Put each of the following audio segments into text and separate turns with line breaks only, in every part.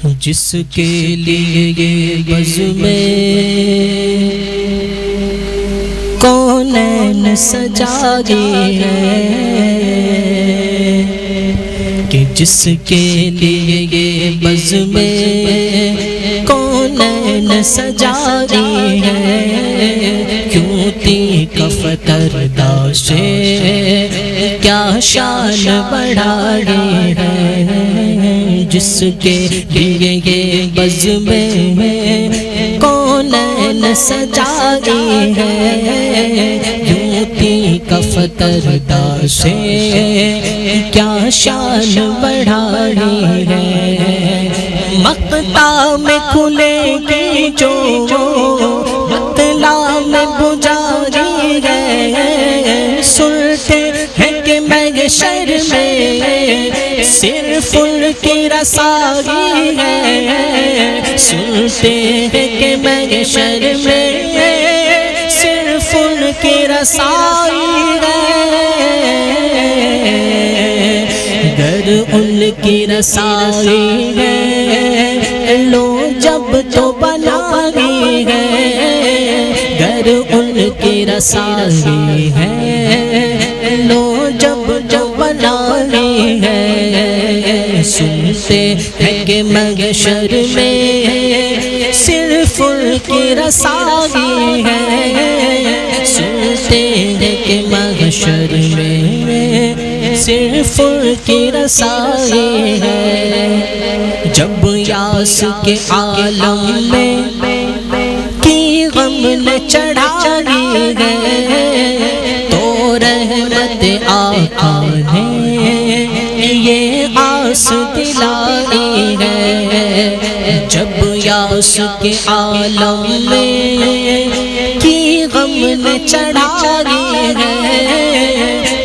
جس کے لیے یہ بزم کونین سجائی ہے، کہ جس کے لیے یہ بزم کونین سجائی ہے، کیوں تھی کفتر داشے کیا شان بڑھائی ہے، جس کے لیے یہ بزم کونین سجائی ہے، کیوں تھی کفتر داشے کیا شان بڑھائی ہے، مقطع میں کھلے گی جو مطلع میں بجاری ہے، سنتے ہیں کہ محشر میں صرف ان کی رسائی ہے، سنتے ہیں کہ محشر میں صرف ان کی رسائی ہے، گر ان کی رسائی ہے لو جب تو بنائی ہے، گر ان کی رسائی ہے لو جب تو بنائی ہے، سنتے ہیں کہ محشر میں صرف ان کی رسائی ہے، سنتے ہیں کہ محشر میں صرف ان کی رسائی ہے، جب یاس کے عالم میں کی غم نے چڑھائی ہے، تو رحمت آقا نے یہ آس دلائی ہے، جب یاس کے عالم میں کی غم نے چڑھائی ہے،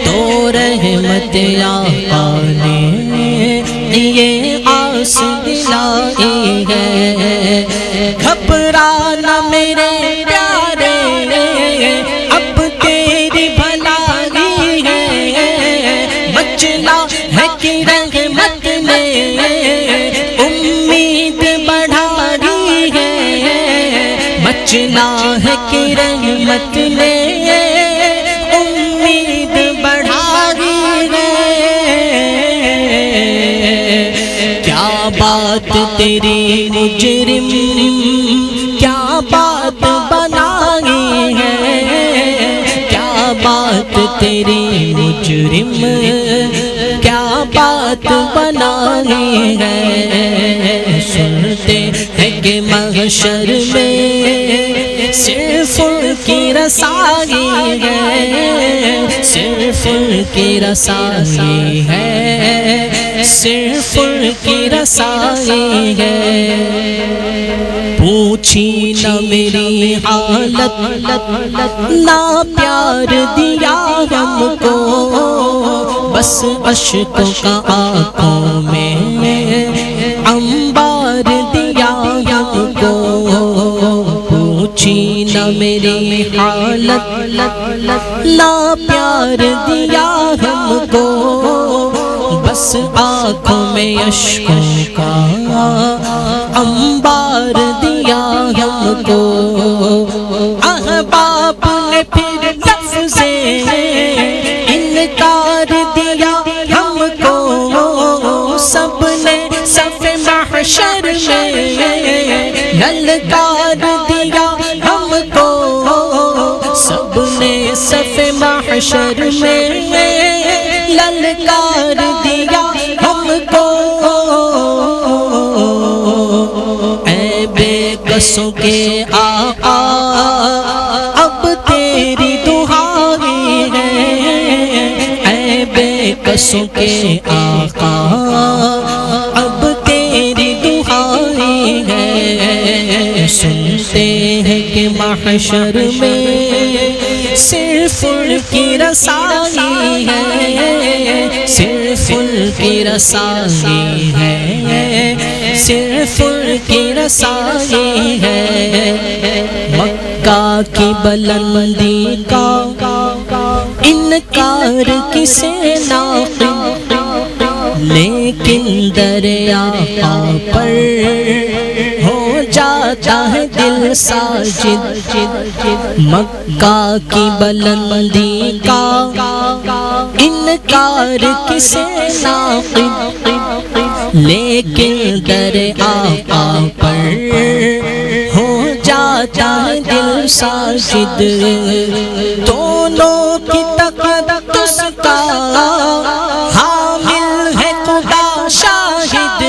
تو رحمت آقا نے یہ آس دلائی ہے، گھبرانا میرے پیارے اب تیری بھلائی ہے، بچنا ہے کہ رحمت نے امید بڑھائی ہے، بچنا ہے کہ رحمت نے امید بڑھائی ہے، کیا بات تیری مجرم کیا بات بنائی ہے، کیا بات تیری مجرم کیا بات بنائی ہے، سنتے ہیں کہ محشر میں صرف ان کی رسائی ہے، صرف ان کی رسائی ہے، صرف ان کی رسائی ہے، پوچھی نہ میری حالت نہ پیار دیا ہم کو، بس اشکوں کا آنکھوں میں انبار دیا ہم کو، پوچھی نہ میری حالت نہ پیار دیا ہم کو، بس آنکھوں میں اشکوں کا انبار دیا ہم کو، احباب نے پھر لفظ انکار دیا ہم کو، سب نے صف محشر میں للکار دیا ہم کو، سب نے صف محشر میں للکار دیا ہم کو، اے بے کسوں کے آقا اب تیری دعائی ہے، اے بے کسوں کے آقا اب تیری دعائی ہے، سنتے ہیں کہ محشر میں صرف ان کی رسائی ہے، صرف ان کی رسائی ہے، صرف ان کی رسائی ہے، مکہ کی بلندی کا انکار کسے ناقل لیکن دریا پر ہو جاتا ہے دل ساجد، مکہ کی بلندی کا انکار کسے ناقد، لیکن دریا پر ہو جاتا ہے دل ساجد، دونوں کی تقدس کا حامل ہے خدا شاہد،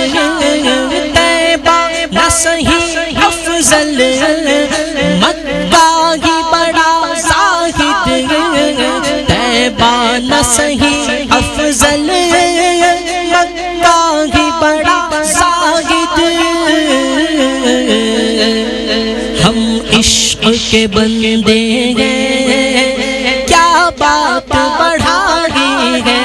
طیبہ نہ صحیح افضل مکہ ہی بڑا زاہد، طیبہ نہ صحیح افضل مکہ ہی بڑا زاہد، ہم عشق کے بندے ہیں کیا بات بڑھائی ہے،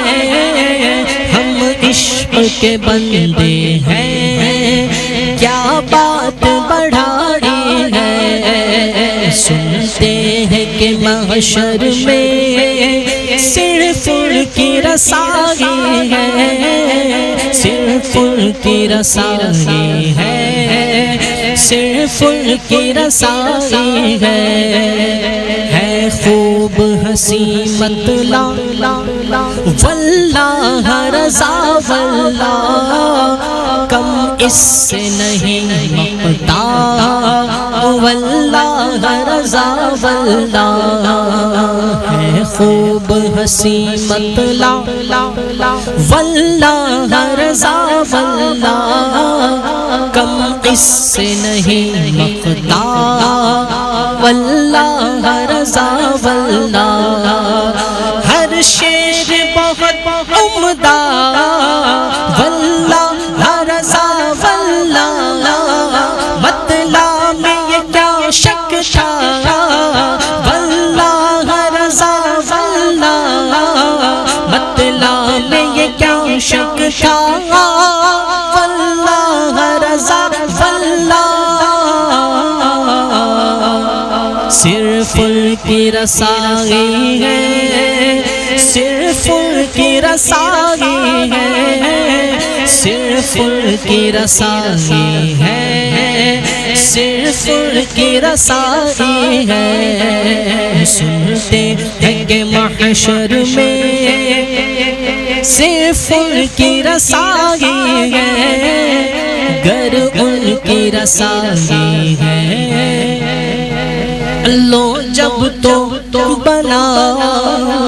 ہم عشق کے بندے ہیں کیا بات بڑھائی ہے، سنتے ہیں کہ محشر میں صرف ان کی رسائی ہے، صرف ان کی رسائی ہے، صرف ان کی رسائی ہے خوب ہنسی مطلع واللہ رضا واللہ، کم اس سے نہیں مقتا واللہ رضا واللہ، ہے خوب ہنسی مطلع واللہ رضا واللہ، کم اس سے نہیں مقتا واللہ رضا واللہ، ہر شعر بہت عمدہ واللہ رضا واللہ، مطلب میں یہ کیا شک تھا واللہ رضا واللہ، مطلب میں یہ کیا شک تھا واللہ رضا واللہ، صرف ان کی رسائی ہے، صرف ان کی رسائی ہے، صرف ان کی رسائی ہے، صرف ان کی رسائی ہے، سنتے ہیں کہ محشر میں صرف ان کی رسائی ہے، گر ان کی رسائی ہے، لو جب تو بنائی